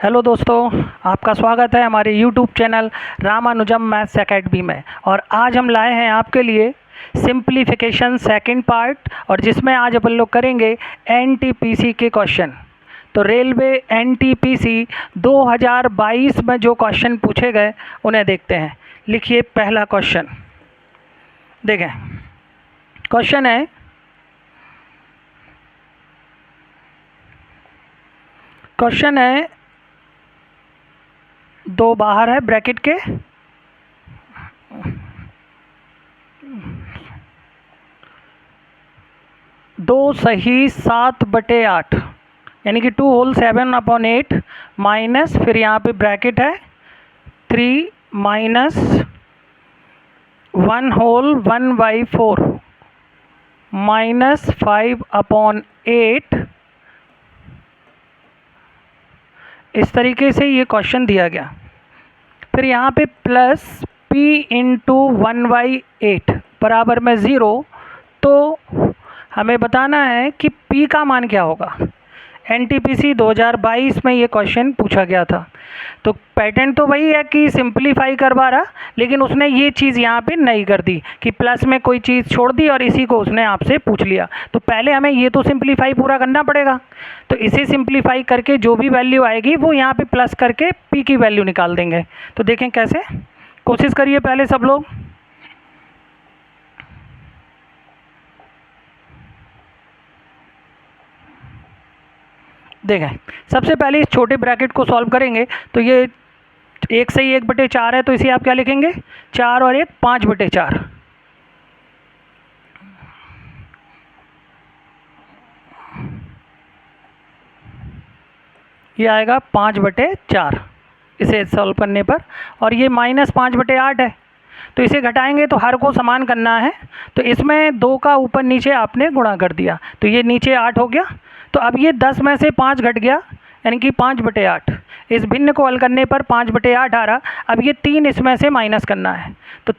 Hello दोस्तों, आपका स्वागत है हमारे YouTube channel Ramanujan maths academy में। और आज हम लाए हैं आपके लिए सिंप्लीफिकेशन सेकंड पार्ट, और जिसमें आज अपन लोग करेंगे एनटीपीसी के क्वेश्चन। तो रेलवे एनटीपीसी 2022 में जो क्वेश्चन पूछे गए उन्हें देखते हैं। लिखिए पहला क्वेश्चन। देखें, क्वेश्चन है दो बाहर है ब्रैकेट के, दो सही 7/8 यानी कि 2 होल 7/8 माइनस, फिर यहाँ पे ब्रैकेट है 3 माइनस 1 होल 1/4 माइनस 5/8। इस तरीके से ये क्वेश्चन दिया गया। फिर यहाँ पे प्लस p इंटू 1/8 बराबर में 0। तो हमें बताना है कि p का मान क्या होगा। एनटीपीसी 2022 में ये क्वेश्चन पूछा गया था। तो पैटर्न तो वही है कि सिंपलीफाई करवा रहा, लेकिन उसने ये चीज़ यहाँ पे नहीं कर दी कि प्लस में कोई चीज़ छोड़ दी और इसी को उसने आपसे पूछ लिया। तो पहले हमें ये तो सिंपलीफाई पूरा करना पड़ेगा। तो इसे सिंपलीफाई करके जो भी वैल्यू आएगी वो यहाँ पे प्लस करके p की वैल्यू निकाल देंगे। तो देखें कैसे, कोशिश करिए पहले सब लोग। देखें, सबसे पहले इस छोटे ब्रैकेट को सॉल्व करेंगे। तो ये 1 से 1/4 है, तो इसे आप क्या लिखेंगे, 4 और 1 5/4। ये आएगा 5/4 इसे सॉल्व करने पर। और ये माइनस 5/8 है, तो इसे घटाएंगे तो हर को समान करना है। तो इसमें 2 का ऊपर नीचे आपने गुणा कर दिया, तो ये नीचे 8 हो गया। तो अब ये 10 में से 5 घट गया, यानी कि 5/8। इस भिन्न को हल करने पर 5/8 आ रहा। अब ये 3 इसमें से माइनस करना है, तो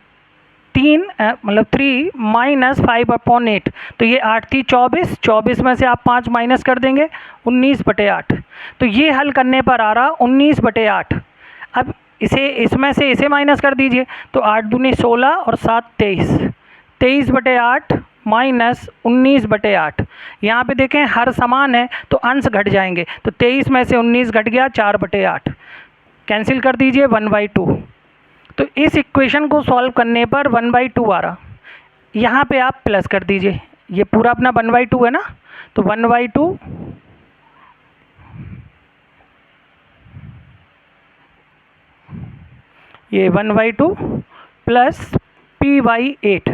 3 माइनस 5/8। तो ये 8 थी 24, 24 में से आप 5 माइनस कर देंगे, 19/8। तो ये हल करने पर आ रहा 19/8। अब इसे इसमें से इसे माइनस कर दीजिए, तो 8 दूनी 16 और 7 23, 23/8 माइनस 19/8। यहाँ पे देखें हर समान है तो अंश घट जाएंगे, तो 23 में से 19 घट गया, 4/8 कैंसिल कर दीजिए, 1/2। तो इस इक्वेशन को सॉल्व करने पर 1/2 आ रहा। यहाँ पे आप प्लस कर दीजिए, ये पूरा अपना 1/2 है ना, तो 1/2 ये 1/2 प्लस p/8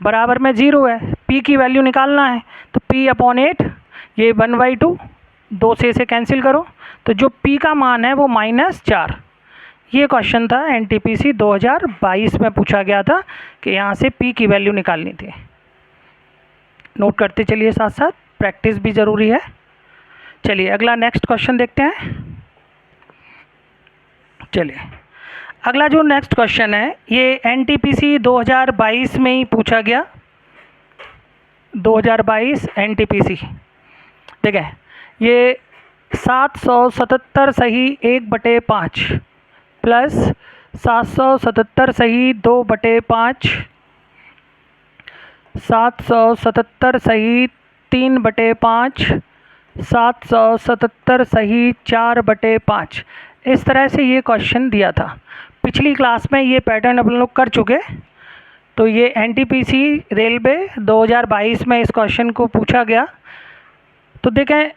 बराबर में 0 है। p की वैल्यू निकालना है, तो p/8 ये 1/2, 2 से इसे कैंसिल करो, तो जो p का मान है वो -4। ये क्वेश्चन था एनटीपीसी 2022 में पूछा गया था कि यहाँ से p की वैल्यू निकालनी थी। नोट करते चलिए, साथ साथ प्रैक्टिस भी ज़रूरी है। चलिए अगला नेक्स्ट क्वेश्चन देखते हैं। चलिए अगला जो नेक्स्ट क्वेश्चन है ये एनटीपीसी 2022 में ही पूछा गया। 2022 एनटीपीसी, देखें ये 777 सही 1/5 प्लस 777 सही 2/5, 777 सही 3/5, 777 सही 4/5। इस तरह से ये क्वेश्चन दिया था। पिछली क्लास में ये पैटर्न अपन लोग कर चुके। तो ये एनटीपीसी रेलवे 2022 में इस क्वेश्चन को पूछा गया। तो देखें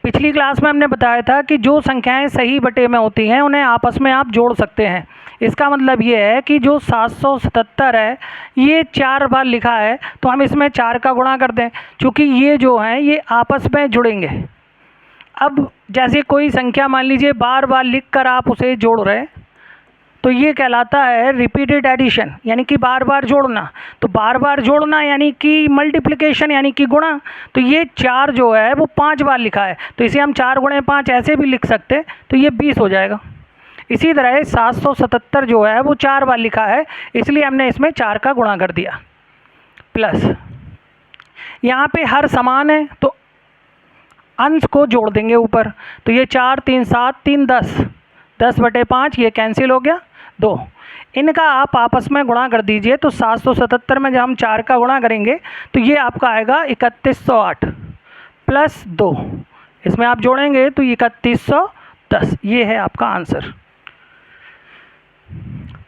पिछली क्लास में हमने बताया था कि जो संख्याएं सही बटे में होती हैं उन्हें आपस में आप जोड़ सकते हैं। इसका मतलब ये है कि जो 777 है ये 4 बार लिखा है, तो हम इसमें 4 का गुणा कर दें, क्योंकि ये जो हैं ये आपस में जुड़ेंगे। अब जैसे कोई संख्या मान लीजिए बार बार लिख कर आप उसे जोड़ रहे हैं, तो ये कहलाता है रिपीटेड एडिशन, यानी कि बार बार जोड़ना। तो बार बार जोड़ना यानी कि मल्टीप्लिकेशन यानी कि गुणा। तो ये 4 जो है वो 5 बार लिखा है, तो इसे हम 4 × 5 ऐसे भी लिख सकते हैं, तो ये 20 हो जाएगा। इसी तरह 777 जो है वो 4 बार लिखा है, इसलिए हमने इसमें 4 का गुणा कर दिया। प्लस यहाँ पे हर समान है, तो अंश को जोड़ देंगे ऊपर। तो ये 4 3 7 3 10, 10/5 ये कैंसिल हो गया 2। इनका आप आपस में गुणा कर दीजिए। तो 777 में जब हम 4 का गुणा करेंगे तो ये आपका आएगा 3108 प्लस 2, इसमें आप जोड़ेंगे तो 3110, ये है आपका आंसर।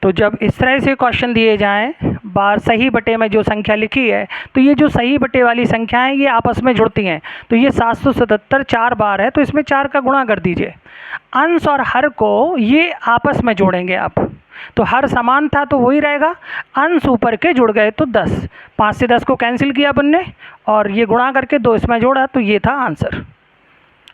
तो जब इस तरह से क्वेश्चन दिए जाएं बार सही बटे में जो संख्या लिखी है, तो ये जो सही बटे वाली संख्या है ये आपस में जुड़ती हैं। तो ये 777 4 बार है, तो इसमें 4 का गुणा कर दीजिए। अंश और हर को ये आपस में जोड़ेंगे आप, तो हर समान था तो वही रहेगा, अंश ऊपर के जुड़ गए तो 10, 5 से 10 को कैंसिल किया अपन ने और ये गुणा करके 2 इसमें जोड़ा, तो ये था आंसर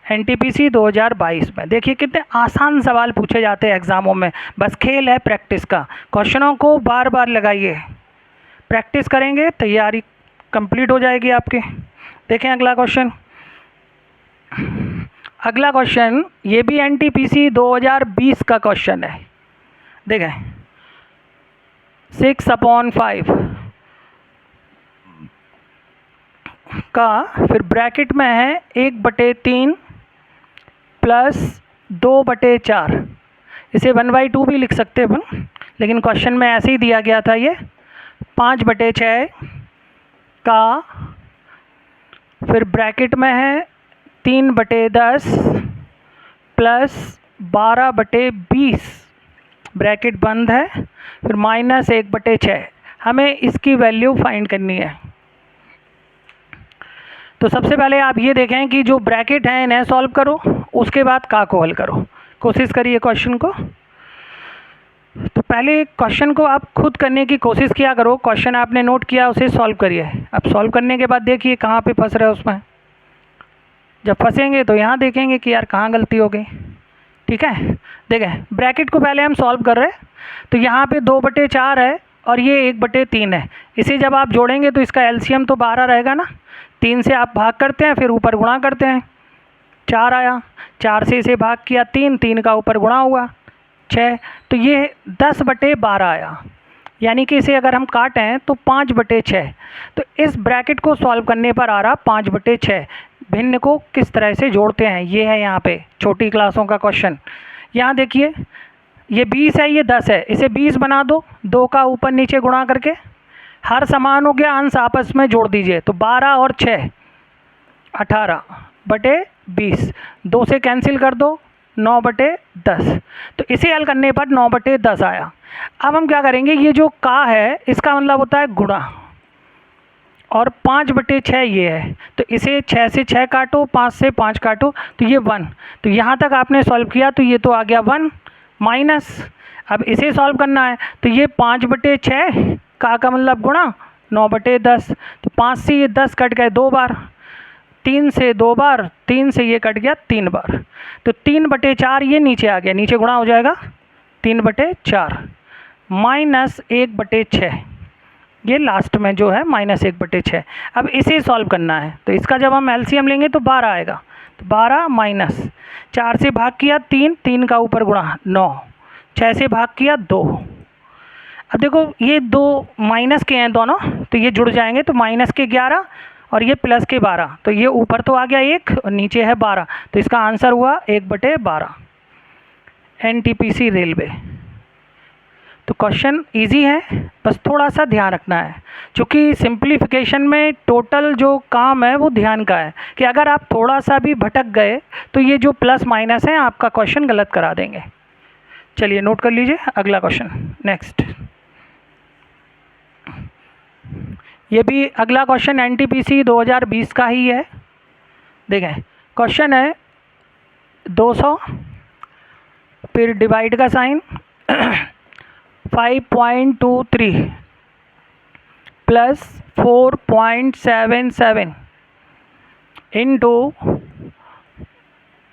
एनटीपीसी 2022 में। देखिए कितने आसान सवाल पूछे जाते हैं एग्ज़ामों में, बस खेल है प्रैक्टिस का। क्वेश्चनों को बार बार लगाइए, प्रैक्टिस करेंगे तैयारी कंप्लीट हो जाएगी आपकी। देखें अगला क्वेश्चन। अगला क्वेश्चन ये भी एनटीपीसी 2020 का क्वेश्चन है। देखें 6/5 का फिर ब्रैकेट में है 1/3 प्लस 2/4। इसे 1/2 भी लिख सकते हैं अपन, लेकिन क्वेश्चन में ऐसे ही दिया गया था। ये 5/6 का फिर ब्रैकेट में है 3/10 प्लस 12/20, ब्रैकेट बंद है, फिर -1/6। हमें इसकी वैल्यू फाइंड करनी है। तो सबसे पहले आप ये देखें कि जो ब्रैकेट है इन्हें सॉल्व करो, उसके बाद का को हल करो। कोशिश करिए क्वेश्चन को। तो पहले क्वेश्चन को आप खुद करने की कोशिश किया करो। क्वेश्चन आपने नोट किया उसे सॉल्व करिए। अब सॉल्व करने के बाद देखिए कहाँ पे फंस रहे हो उसमें। जब फंसेंगे तो यहाँ देखेंगे कि यार कहाँ गलती हो गई। ठीक है, देखें ब्रैकेट को पहले हम सॉल्व कर रहे हैं। तो यहाँ पे 2/4 है और ये 1/3 है। इसे जब आप जोड़ेंगे तो इसका एलसीएम तो 12 रहेगा ना। 3 से आप भाग करते हैं, फिर ऊपर गुणा करते हैं, 4 आया। 4 से इसे भाग किया 3, 3 का ऊपर गुणा हुआ 6, तो ये 10/12 आया। यानी कि इसे अगर हम काटें तो 5/6। तो इस ब्रैकेट को सॉल्व करने पर आ रहा 5/6। भिन्न को किस तरह से जोड़ते हैं ये है यहाँ पे छोटी क्लासों का क्वेश्चन। यहाँ देखिए ये 20 है, ये 10 है, इसे 20 बना दो, 2 का ऊपर नीचे गुणा करके। हर समान हो गया, अंश आपस में जोड़ दीजिए। तो 12 और 6 18/20, 2 से कैंसिल कर दो, 9/10। तो इसे हल करने पर 9/10 आया। अब हम क्या करेंगे, ये जो का है इसका मतलब होता है गुणा, और 5/6 ये है। तो इसे 6 से 6 काटो, 5 से 5 काटो, तो ये 1। तो यहाँ तक आपने सॉल्व किया तो ये तो आ गया 1 माइनस। अब इसे सॉल्व करना है तो ये 5/6 का मतलब गुणा 9/10। तो 5 से ये 10 कट गए 2 बार, 3 से 2 बार, 3 से ये कट गया 3 बार। तो 3/4 ये नीचे आ गया, नीचे गुणा हो जाएगा 3/4 माइनस 1/6, ये लास्ट में जो है -1/6। अब इसे सॉल्व करना है तो इसका जब हम एलसीएम लेंगे तो 12 आएगा। तो 12 माइनस 4 से भाग किया 3, 3 का ऊपर गुणा 9, 6 से भाग किया 2। अब देखो ये 2 माइनस के हैं दोनों, तो ये जुड़ जाएंगे। तो माइनस के 11 और ये प्लस के 12, तो ये ऊपर तो आ गया 1 और नीचे है 12। तो इसका आंसर हुआ 1/12 एनटीपीसी रेलवे। तो क्वेश्चन इजी है, बस थोड़ा सा ध्यान रखना है, क्योंकि सिंप्लीफिकेशन में टोटल जो काम है वो ध्यान का है कि अगर आप थोड़ा सा भी भटक गए तो ये जो प्लस माइनस है आपका क्वेश्चन गलत करा देंगे। चलिए नोट कर लीजिए अगला क्वेश्चन। नेक्स्ट, ये भी अगला क्वेश्चन एनटीपीसी 2020 का ही है। देखें क्वेश्चन है 200, फिर डिवाइड का sign 5.23 plus 4.77 into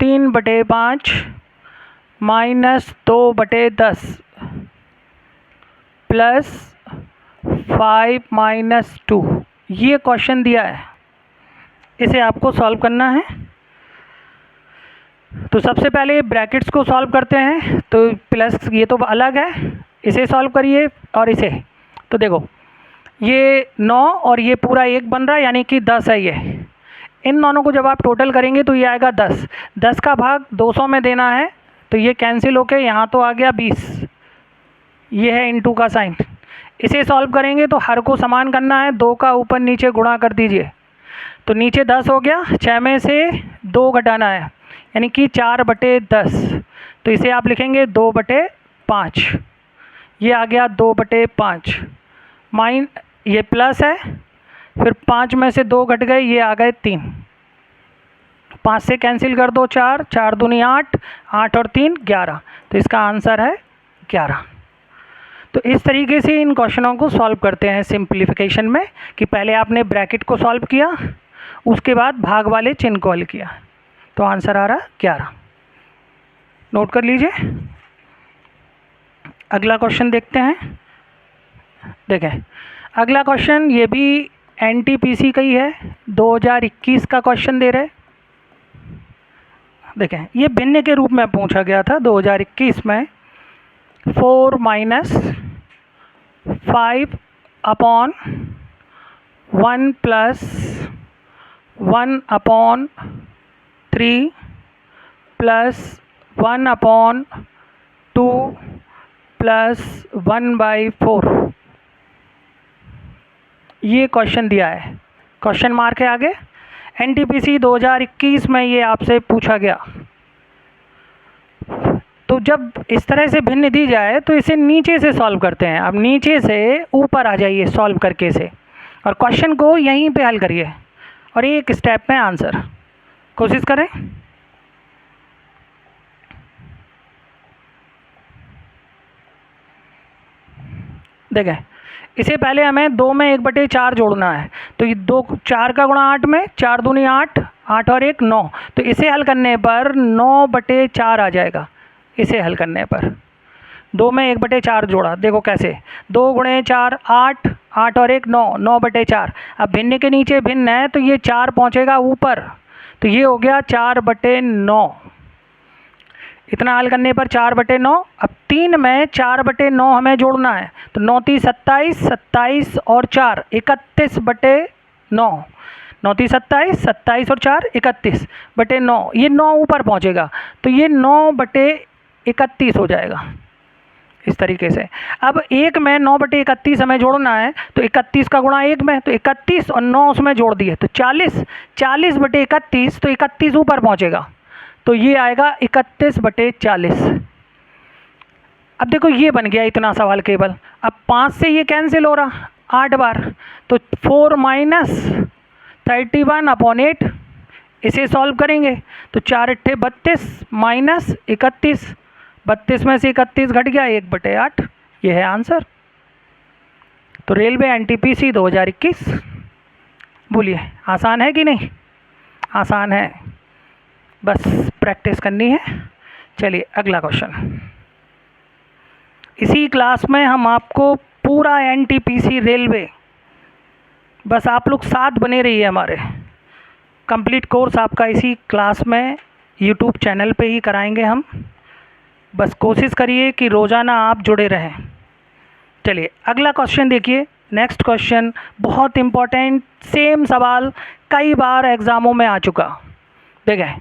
3/5 minus 2/10 plus 5 - 2। ये क्वेश्चन दिया है, इसे आपको सॉल्व करना है। तो सबसे पहले ब्रैकेट्स को सॉल्व करते हैं। तो प्लस ये तो अलग है, इसे सॉल्व करिए और इसे। तो देखो ये 9 और ये पूरा 1 बन रहा है, यानी कि 10 है ये। इन दोनों को जब आप टोटल करेंगे तो ये आएगा 10। 10 का भाग 200 में देना है, तो ये कैंसिल होके यहाँ तो आ गया 20। ये है इनटू का साइन। इसे सॉल्व करेंगे तो हर को समान करना है, 2 का ऊपर नीचे गुणा कर दीजिए, तो नीचे 10 हो गया, 6 में से 2 घटाना है, यानी कि 4/10। तो इसे आप लिखेंगे 2/5। ये आ गया 2/5 माइन, ये प्लस है, फिर 5 में से 2 घट गए, ये आ गए 3। 5 से कैंसिल कर दो 4, 4 दूनी 8, 8 और 3 11, तो इसका आंसर है 11। तो इस तरीके से इन क्वेश्चनों को सॉल्व करते हैं सिंप्लीफिकेशन में, कि पहले आपने ब्रैकेट को सॉल्व किया, उसके बाद भाग वाले चिन्ह को हल किया, तो आंसर आ रहा 11। नोट कर लीजिए। अगला क्वेश्चन देखते हैं। देखें अगला क्वेश्चन, ये भी एनटीपीसी का ही है, 2021 का क्वेश्चन दे रहे। देखें ये भिन्न के रूप में पूछा गया था 2021 में। 4 - 5 अपॉन 1 + 1/3 + 1/2 + 1/4, ये क्वेश्चन दिया है, क्वेश्चन मार्क है आगे। एनटीपीसी 2021 में ये आपसे पूछा गया। तो जब इस तरह से भिन्न दी जाए तो इसे नीचे से सॉल्व करते हैं। अब नीचे से ऊपर आ जाइए सॉल्व करके से, और क्वेश्चन को यहीं पे हल करिए, और एक स्टेप में आंसर कोशिश करें। देखें इसे पहले हमें 2 में 1/4 जोड़ना है, तो ये 2 4 का गुणा 8 में, 4 दूनी 8, 8 और 1 9, तो इसे हल करने पर 9/4 आ जाएगा। इसे हल करने पर 2 में 1/4 जोड़ा, देखो कैसे, 2 × 4 8, 8 और 1 9, 9/4। अब भिन्न के नीचे भिन्न है तो ये 4 पहुँचेगा ऊपर, तो ये हो गया 4/9। इतना हल करने पर 4/9। अब 3 में 4/9 हमें जोड़ना है, तो 9 × 3 = 27, 27 और 4 31/9, 9 × 3 = 27, 27 और 4 31/9, ये 9 ऊपर पहुंचेगा, तो ये 9/31 हो जाएगा इस तरीके से। अब 1 में 9/31 हमें जोड़ना है, तो 31 का गुणा 1 में, तो 31 और 9 उसमें जोड़ दिए, तो 40, 40/31, तो 31 ऊपर पहुंचेगा, तो ये आएगा 31/40। अब देखो ये बन गया इतना सवाल केवल। अब 5 से ये कैंसिल हो रहा 8 बार, तो 4 - 31/8, इसे सॉल्व करेंगे तो 4 × 8 = 32 माइनस 31, 32 में से 31 घट गया 1/8, ये है आंसर। तो रेलवे एनटीपीसी 2021। बोलिए आसान है कि नहीं? आसान है, बस प्रैक्टिस करनी है। चलिए अगला क्वेश्चन। इसी क्लास में हम आपको पूरा एनटीपीसी रेलवे, बस आप लोग साथ बने रहिए, हमारे कंप्लीट कोर्स आपका इसी क्लास में यूट्यूब चैनल पे ही कराएंगे हम। बस कोशिश करिए कि रोज़ाना आप जुड़े रहें। चलिए अगला क्वेश्चन देखिए। नेक्स्ट क्वेश्चन बहुत इम्पोर्टेंट, सेम सवाल कई बार एग्ज़ामों में आ चुका। देखें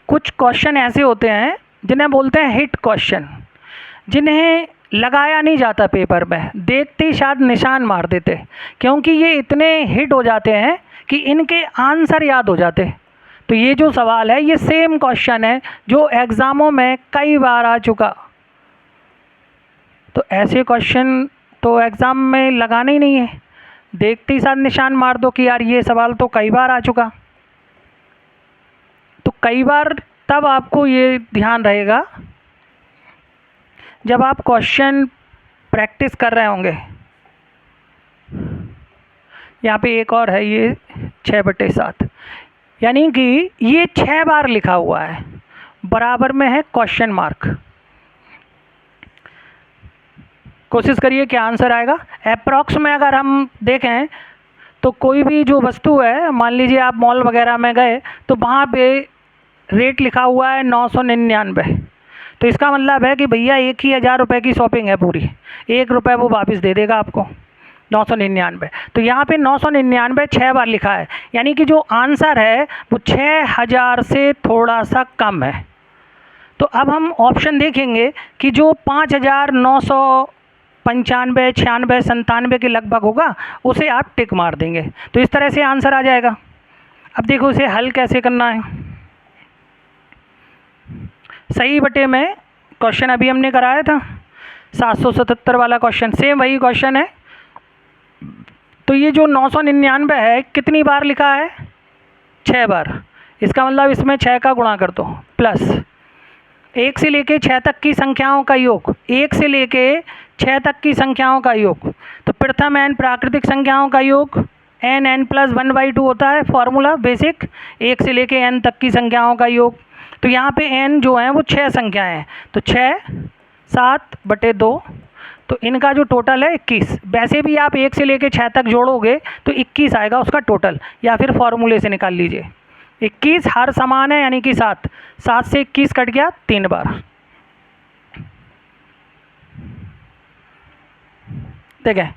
कुछ क्वेश्चन ऐसे होते हैं जिन्हें बोलते हैं हिट क्वेश्चन, जिन्हें लगाया नहीं जाता पेपर में, देखते ही शायद निशान मार देते, क्योंकि ये इतने हिट हो जाते हैं कि इनके आंसर याद हो जाते। तो ये जो सवाल है ये सेम क्वेश्चन है जो एग्ज़ामों में कई बार आ चुका। तो ऐसे क्वेश्चन तो एग्ज़ाम में लगाना ही नहीं है, देखते ही साथ निशान मार दो कि यार ये सवाल तो कई बार आ चुका। तो कई बार तब आपको ये ध्यान रहेगा जब आप क्वेश्चन प्रैक्टिस कर रहे होंगे। यहाँ पे एक और है, ये 6/7, यानी कि ये 6 बार लिखा हुआ है, बराबर में है क्वेश्चन मार्क। कोशिश करिए क्या आंसर आएगा। अप्रॉक्स में अगर हम देखें तो कोई भी जो वस्तु है, मान लीजिए आप मॉल वगैरह में गए तो वहाँ पे रेट लिखा हुआ है 999, तो इसका मतलब है कि भैया 1000 रुपये की शॉपिंग है पूरी, 1 रुपये वो वापस दे देगा आपको। 999। तो यहाँ पे 999 6 बार लिखा है, यानी कि जो आंसर है वो 6000 से थोड़ा सा कम है। तो अब हम ऑप्शन देखेंगे कि जो 5995, 96, 97 के लगभग होगा उसे आप टिक मार देंगे, तो इस तरह से आंसर आ जाएगा। अब देखो इसे हल कैसे करना है। सही बटे में क्वेश्चन अभी हमने कराया था 777 वाला क्वेश्चन, सेम वही क्वेश्चन है। तो ये जो 999 है कितनी बार लिखा है? 6 बार। इसका मतलब इसमें 6 का गुणा कर दो, प्लस 1 से लेके 6 तक की संख्याओं का योग, 1 से लेके 6 तक की संख्याओं का योग। तो प्रथम n प्राकृतिक संख्याओं का योग n प्लस 1/2 होता है फॉर्मूला बेसिक, 1 से लेके n तक की संख्याओं का योग। तो यहाँ पे n जो है वो 6 संख्याएं हैं, तो 6 7/2, तो इनका जो टोटल है 21। वैसे भी आप 1 से लेके 6 तक जोड़ोगे तो 21 आएगा उसका टोटल, या फिर फॉर्मूले से निकाल लीजिए। 21 हर समान है यानी कि 7, 7 से 21 कट गया 3 बार। देखें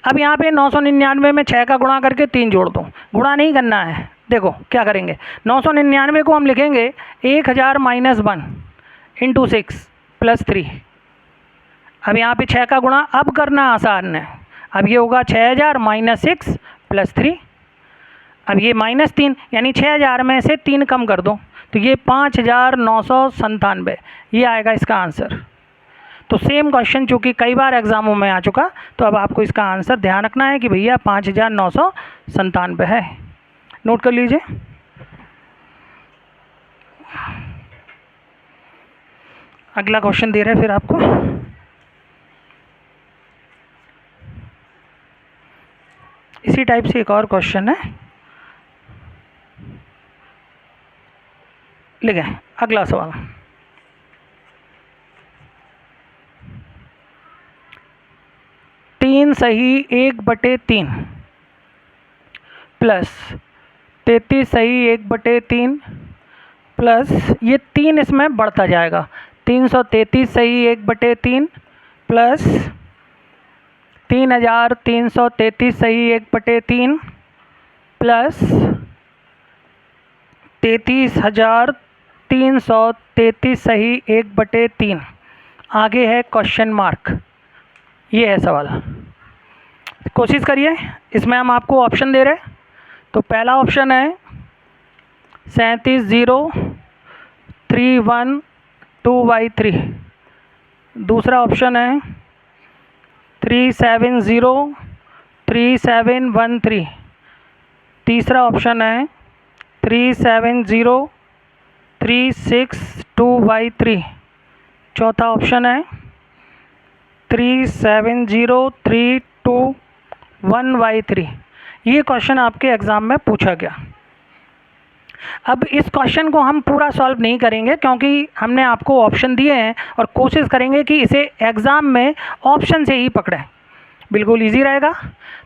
अब यहाँ पे 999 में 6 का गुणा करके 3 जोड़ दूँ, गुणा नहीं करना है। देखो क्या करेंगे, 999 को हम लिखेंगे 1000 माइनस 1 इंटू 6 प्लस 3। अब यहाँ पे 6 का गुणा अब करना आसान है। अब ये होगा 6000 माइनस 6 प्लस 3। अब ये माइनस 3 यानी 6000 में से 3 कम कर दो, तो ये 5997, ये आएगा इसका आंसर। तो सेम क्वेश्चन चूँकि कई बार एग्जामों में आ चुका, तो अब आपको इसका आंसर ध्यान रखना है कि भैया 5997 है। नोट कर लीजिए। अगला क्वेश्चन दे रहे हैं फिर आपको। इसी टाइप से एक और क्वेश्चन है, लिखें अगला सवाल। तीन सही 1/3 प्लस 33 सही 1/3 प्लस ये 3 इसमें बढ़ता जाएगा, 333 सही 1/3 प्लस 3333 सही 1/3 प्लस 33333 सही 1/3। आगे है क्वेश्चन मार्क, ये है सवाल। कोशिश करिए, इसमें हम आपको ऑप्शन दे रहे हैं। तो पहला ऑप्शन है 37031/2/3। दूसरा ऑप्शन है 3703713। तीसरा ऑप्शन है 37036/2/3। चौथा ऑप्शन है 37032/1/3। ये क्वेश्चन आपके एग्ज़ाम में पूछा गया। अब इस क्वेश्चन को हम पूरा सॉल्व नहीं करेंगे क्योंकि हमने आपको ऑप्शन दिए हैं और कोशिश करेंगे कि इसे एग्ज़ाम में ऑप्शन से ही पकड़ें, बिल्कुल इजी रहेगा।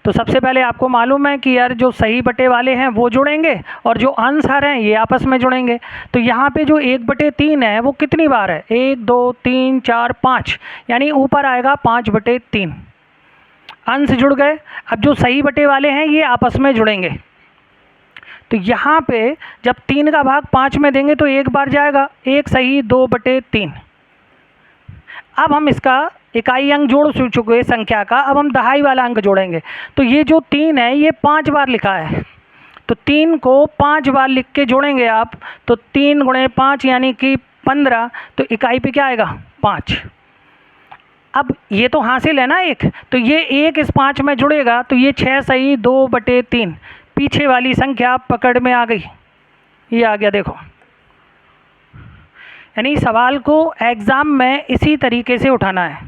तो सबसे पहले आपको मालूम है कि यार जो सही बटे वाले हैं वो जुड़ेंगे और जो आंसर हैं ये आपस में जुड़ेंगे। तो यहाँ पे जो 1/3 है वो कितनी बार है, 1 2 3 4 5, यानी ऊपर आएगा 5/3। अंश जुड़ गए। अब जो सही बटे वाले हैं ये आपस में जुड़ेंगे। तो यहाँ पे जब 3 का भाग 5 में देंगे तो 1 बार जाएगा, 1 सही 2/3। अब हम इसका इकाई अंक जोड़ चुके संख्या का, अब हम दहाई वाला अंक जोड़ेंगे। तो ये जो 3 है ये 5 बार लिखा है, तो 3 को 5 बार लिख के जोड़ेंगे आप, तो 3 गुणे 5 यानी कि 15। तो इकाई पे क्या आएगा 5। अब ये तो हासिल है ना 1, तो ये 1 इस 5 में जुड़ेगा, तो ये 6 सही 2/3। पीछे वाली संख्या पकड़ में आ गई, ये आ गया देखो। यानी सवाल को एग्ज़ाम में इसी तरीके से उठाना है।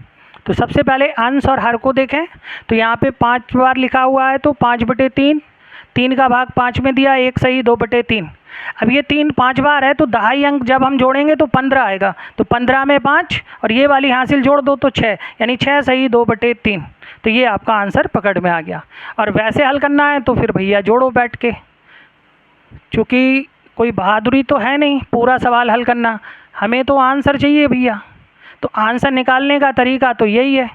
तो सबसे पहले अंश और हर को देखें, तो यहाँ पे 5 बार लिखा हुआ है तो 5/3, 3 का भाग 5 में दिया, 1 सही 2/3। अब ये 3 5 बार है तो दहाई अंक जब हम जोड़ेंगे तो 15 आएगा, तो 15 में 5 और ये वाली हासिल जोड़ दो तो 6, यानी 6 सही 2/3। तो ये आपका आंसर पकड़ में आ गया। और वैसे हल करना है तो फिर भैया जोड़ो बैठ के, चूँकि कोई बहादुरी तो है नहीं पूरा सवाल हल करना, हमें तो आंसर चाहिए भैया। तो आंसर निकालने का तरीका तो यही है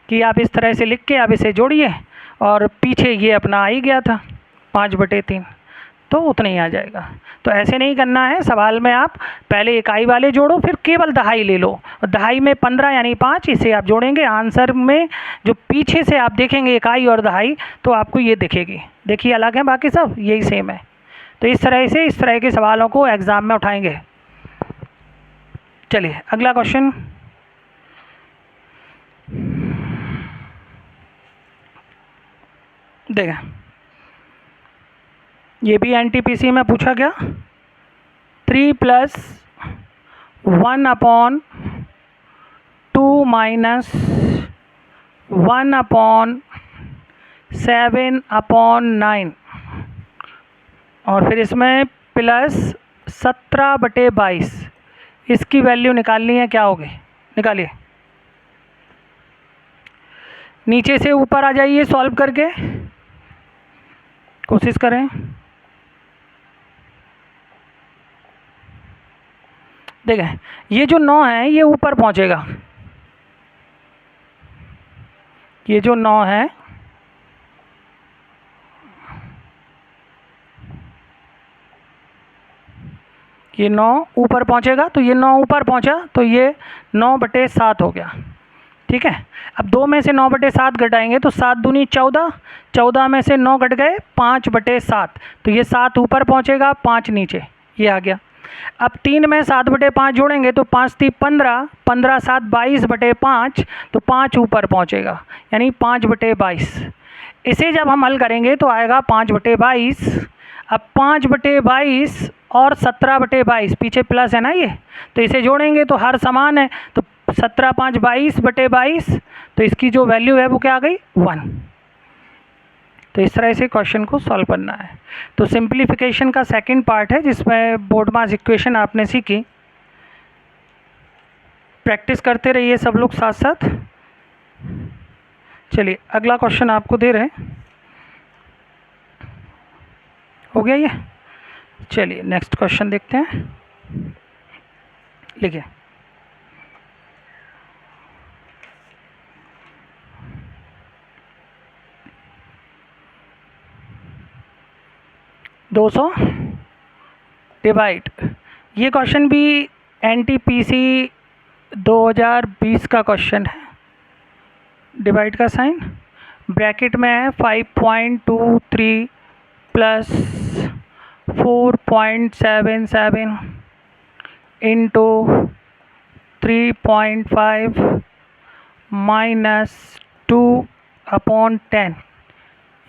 कि आप इस तरह से लिख के आप इसे जोड़िए और पीछे ये अपना आ ही गया था 5/3, तो उतना ही आ जाएगा। तो ऐसे नहीं करना है, सवाल में आप पहले इकाई वाले जोड़ो फिर केवल दहाई ले लो, और दहाई में 15 यानी 5 इसे आप जोड़ेंगे। आंसर में जो पीछे से आप देखेंगे इकाई और दहाई तो आपको ये दिखेगी। देखिए अलग है, बाकी सब यही सेम है। तो इस तरह के सवालों को एग्ज़ाम में उठाएंगे। चलिए अगला क्वेश्चन। देखें, ये भी एनटीपीसी में पूछा गया। 3 + 1/2 - 1/7/9 और फिर इसमें प्लस 17/22, इसकी वैल्यू निकालनी है। क्या होगी, निकालिए। नीचे से ऊपर आ जाइए, सॉल्व करके कोशिश करें। देखें, ये जो 9 है ये ऊपर पहुंचेगा, ये जो 9 है ये 9 ऊपर पहुंचेगा, तो ये 9 ऊपर पहुंचा तो ये 9/7 हो गया। ठीक है, अब 2 में से 9/7 घटाएंगे तो 7 दूनी 14, 14 में से 9 घट गए 5/7, तो ये 7 ऊपर पहुंचेगा 5 नीचे, ये आ गया। अब 3 में 7/5 जोड़ेंगे तो 5 × 3 = 15, 15 × 7 = 22/5, तो 5 ऊपर पहुंचेगा यानी 5/22। इसे जब हम हल करेंगे तो आएगा 5/22। अब 5/22 और 17/22 पीछे प्लस है ना ये, तो इसे जोड़ेंगे तो हर समान है, तो 17 × 5 = 22/22, तो इसकी जो वैल्यू है वो क्या आ गई, 1। तो इस तरह से क्वेश्चन को सॉल्व करना है। तो सिंप्लीफिकेशन का सेकंड पार्ट है जिसमें बोर्ड मास इक्वेशन आपने सीखी। प्रैक्टिस करते रहिए सब लोग साथ साथ। चलिए अगला क्वेश्चन आपको दे रहे हैं, हो गया ये। चलिए नेक्स्ट क्वेश्चन देखते हैं, लिखिए। डिवाइड, ये क्वेश्चन भी एनटीपीसी 2020 का क्वेश्चन है। डिवाइड का साइन ब्रैकेट में है 5.23 + 4.77 इंटू 3.5 - 2/10,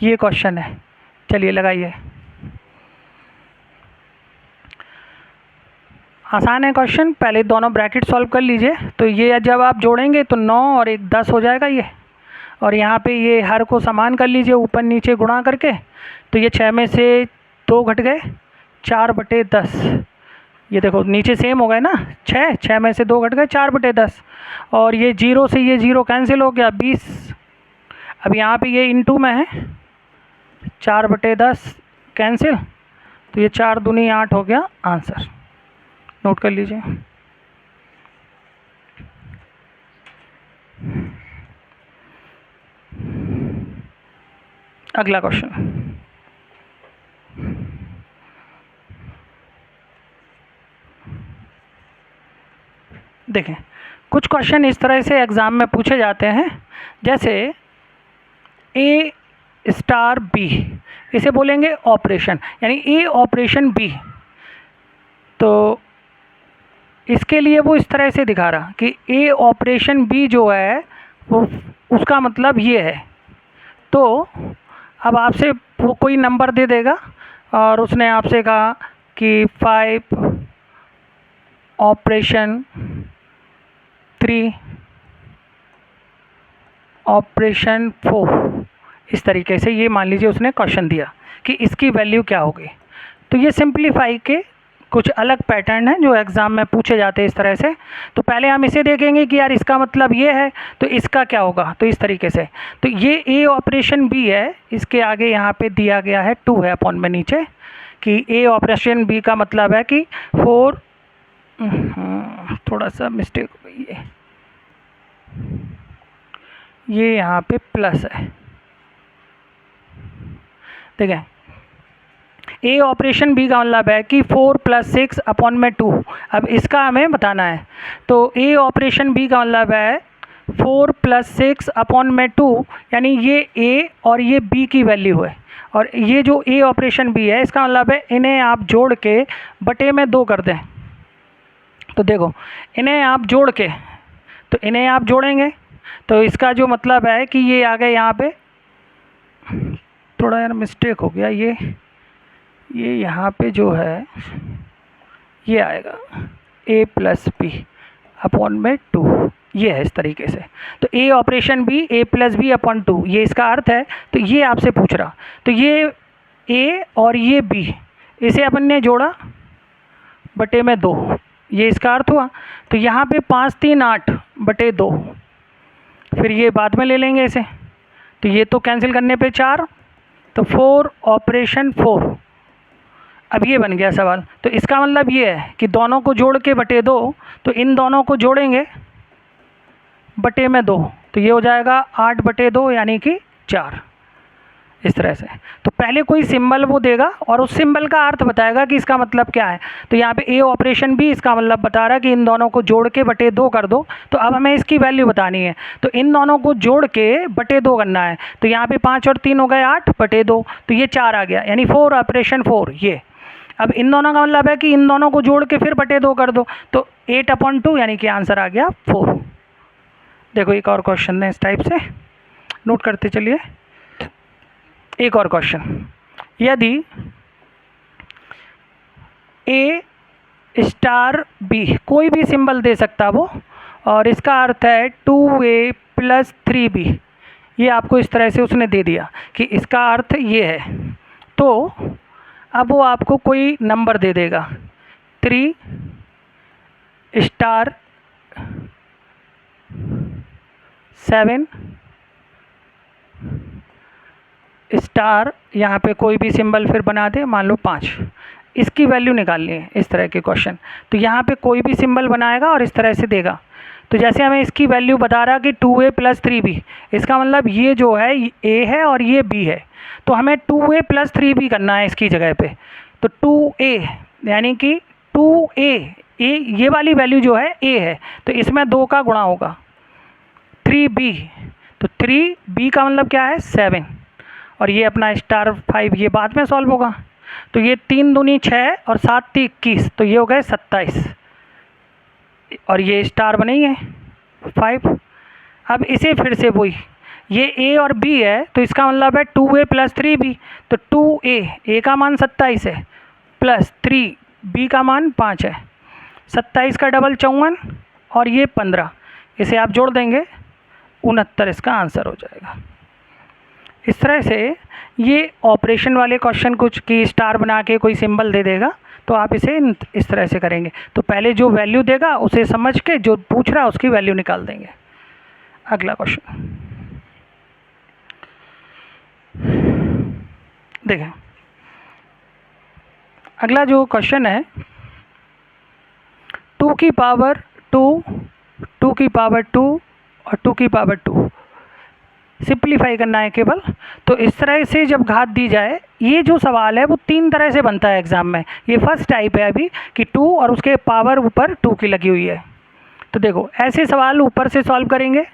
ये क्वेश्चन है। चलिए लगाइए। आसान है क्वेश्चन, पहले दोनों ब्रैकेट सॉल्व कर लीजिए। तो ये जब आप जोड़ेंगे तो 9 और 1 10 हो जाएगा ये, और यहाँ पे ये हर को समान कर लीजिए ऊपर नीचे गुणा करके, तो ये 6 में से 2 घट गए 4/10। ये देखो नीचे सेम हो गए ना, 6 में से 2 घट गए 4/10, और ये 0 से ये 0 कैंसिल हो गया 20। अब यहाँ पे ये इंटू में है 4/10 कैंसिल, तो ये 4 दूनी 8 हो गया आंसर। नोट कर लीजिए। अगला क्वेश्चन, देखें कुछ क्वेश्चन इस तरह से एग्ज़ाम में पूछे जाते हैं, जैसे A * B, इसे बोलेंगे ऑपरेशन, यानी A ऑपरेशन B। तो इसके लिए वो इस तरह से दिखा रहा कि A ऑपरेशन B जो है वो उसका मतलब ये है। तो अब आपसे वो कोई नंबर दे देगा और उसने आपसे कहा कि 5 ऑपरेशन 3 ऑपरेशन 4, इस तरीके से ये मान लीजिए उसने क्वेश्चन दिया कि इसकी वैल्यू क्या होगी। तो ये सिंप्लीफाई के कुछ अलग पैटर्न हैं जो एग्ज़ाम में पूछे जाते हैं इस तरह से। तो पहले हम इसे देखेंगे कि यार इसका मतलब ये है तो इसका क्या होगा, तो इस तरीके से। तो ये A ऑपरेशन B है, इसके आगे यहाँ पे दिया गया है 2 है अपॉन में नीचे, कि A ऑपरेशन B का मतलब है कि 4, थोड़ा सा मिस्टेक हो गई है, ये यहाँ पे प्लस है, देखें, ए ऑपरेशन बी का मतलब है कि 4 + 6 अपॉन में 2। अब इसका हमें बताना है। तो ए ऑपरेशन बी का मतलब है 4 + 6 अपॉन में 2, यानी ये ए और ये बी की वैल्यू है। और ये जो ए ऑपरेशन बी है इसका मतलब है इन्हें आप जोड़ के बटे में 2 कर दें। तो देखो, इन्हें आप जोड़ के, तो इन्हें आप जोड़ेंगे तो इसका जो मतलब है कि ये आ गए यहाँ पे, थोड़ा यार मिस्टेक हो गया, ये यहाँ पे जो है ये आएगा a + b अपॉन में 2, ये है इस तरीके से। तो a operation b a + b upon 2, ये इसका अर्थ है। तो ये आपसे पूछ रहा, तो ये a और ये b, इसे अपन ने जोड़ा बटे में 2, ये इसका अर्थ हुआ। तो यहाँ पे 5 3 8 बटे 2, फिर ये बाद में ले लेंगे इसे, तो ये तो कैंसिल करने पे 4, तो 4 ऑपरेशन 4। अब ये बन गया सवाल। तो इसका मतलब ये है कि दोनों को जोड़ के बटे 2, तो इन दोनों को जोड़ेंगे बटे में 2, तो ये हो जाएगा 8 बटे 2 यानी कि 4, इस तरह से। तो पहले कोई सिंबल वो देगा और उस सिंबल का अर्थ बताएगा कि इसका मतलब क्या है। तो यहाँ पे ए ऑपरेशन बी, इसका मतलब बता रहा है कि इन दोनों को जोड़ के बटे 2 कर दो। तो अब हमें इसकी वैल्यू बतानी है, तो इन दोनों को जोड़ के बटे 2 करना है। तो यहाँ पे 5 और 3 हो गए 8 बटे 2, तो ये 4 आ गया, यानी 4 ऑपरेशन 4 ये। अब इन दोनों का मतलब है कि इन दोनों को जोड़ के फिर बटे 2 कर दो, तो 8/2 यानी कि आंसर आ गया 4। देखो एक और क्वेश्चन है इस टाइप से, नोट करते चलिए। एक और क्वेश्चन, यदि a * b, कोई भी सिंबल दे सकता वो, और इसका अर्थ है 2a + 3b, ये आपको इस तरह से उसने दे दिया कि इसका अर्थ ये है। तो अब वो आपको कोई नंबर दे देगा 3 * 7 स्टार, यहाँ पे कोई भी सिंबल फिर बना दे, मान लो 5, इसकी वैल्यू निकालनी है इस तरह के क्वेश्चन। तो यहाँ पे कोई भी सिंबल बनाएगा और इस तरह से देगा। तो जैसे हमें इसकी वैल्यू बता रहा कि 2a + 3b, इसका मतलब ये जो है a है और ये b है, तो हमें 2a + 3b करना है इसकी जगह पे। तो 2a यानी कि 2a, ये वाली वैल्यू जो है a है, तो इसमें 2 का गुणा होगा 3b, तो 3b का मतलब क्या है 7, और ये अपना *5 ये बाद में सॉल्व होगा। तो ये 3 दूनी 6 और 7 × 21, तो ये हो गए 27, और ये स्टार बने ही है 5। अब इसे फिर से वही, ये a और b है, तो इसका मतलब है 2a + 3b, तो 2a का मान 27 है प्लस 3b का मान 5 है, 27 का डबल 54 और ये 15, इसे आप जोड़ देंगे 69, इसका आंसर हो जाएगा। इस तरह से ये ऑपरेशन वाले क्वेश्चन कुछ की स्टार बना के कोई सिंबल दे देगा, तो आप इसे इस तरह से करेंगे। तो पहले जो वैल्यू देगा उसे समझ के जो पूछ रहा है उसकी वैल्यू निकाल देंगे। अगला क्वेश्चन देखें, अगला जो क्वेश्चन है 2 की पावर 2, 2 की पावर 2 और 2 की पावर 2 सिंप्लीफाई करना है केवल। तो इस तरह से जब घात दी जाए, ये जो सवाल है वो 3 तरह से बनता है एग्ज़ाम में। ये फर्स्ट टाइप है अभी कि 2 और उसके पावर ऊपर 2 की लगी हुई है। तो देखो ऐसे सवाल ऊपर से सॉल्व करेंगे,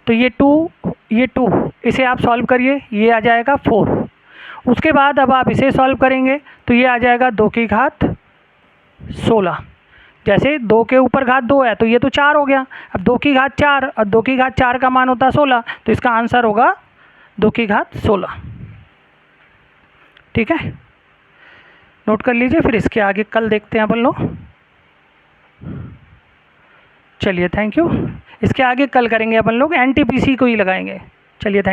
तो ये 2 इसे आप सॉल्व करिए, ये आ जाएगा 4। उसके बाद अब आप इसे सॉल्व करेंगे तो ये आ जाएगा 2 की घात 16। जैसे 2 के ऊपर घात 2 है तो ये तो 4 हो गया। अब 2 की घात 4 और 2 की घात 4 का मान होता है 16, तो इसका आंसर होगा 2 की घात 16। ठीक है, नोट कर लीजिए, फिर इसके आगे कल देखते हैं अपन लोग। चलिए थैंक यू। इसके आगे कल करेंगे अपन लोग, एनटीपीसी को ही लगाएंगे। चलिए थैंक यू।